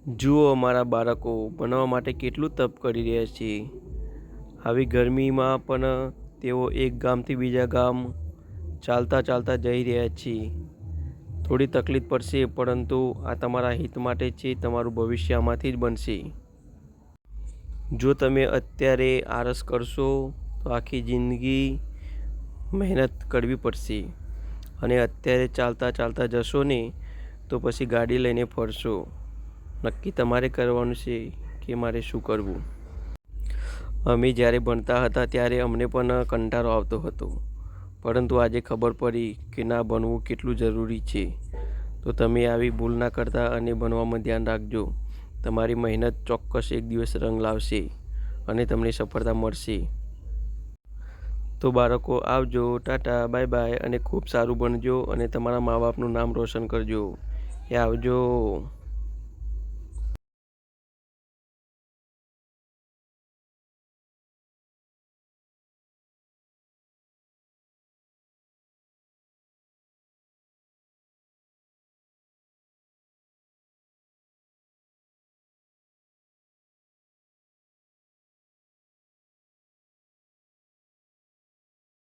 જુઓ અમારા બાળકો ભણવા માટે કેટલું તપ કરી રહ્યા છે. આવી ગરમીમાં પણ તેઓ એક ગામથી બીજા ગામ ચાલતા ચાલતા જઈ રહ્યા છે. થોડી તકલીફ પડશે, પરંતુ આ તમારા હિત માટે છે. તમારું ભવિષ્ય આમાંથી જ બનશે. જો તમે અત્યારે આળસ કરશો તો આખી જિંદગી મહેનત કરવી પડશે. અને અત્યારે ચાલતા ચાલતા જશો ને તો પછી ગાડી લઈને ફરશો. નક્કી તમારે કરવાનું છે કે મારે શું કરવું. અમે જ્યારે ભણતા હતા ત્યારે અમને પણ કંટાળો આવતો હતો, પરંતુ આજે ખબર પડી કે ના, ભણવું કેટલું જરૂરી છે. તો તમે આવી ભૂલ ના કરતા અને ભણવામાં ધ્યાન રાખજો. તમારી મહેનત ચોક્કસ એક દિવસ રંગ લાવશે અને તમને સફળતા મળશે. તો બાળકો, આવજો, ટાટા, બાય બાય, અને ખૂબ સારું ભણજો અને તમારા મા બાપનું નામ રોશન કરજો. આવજો.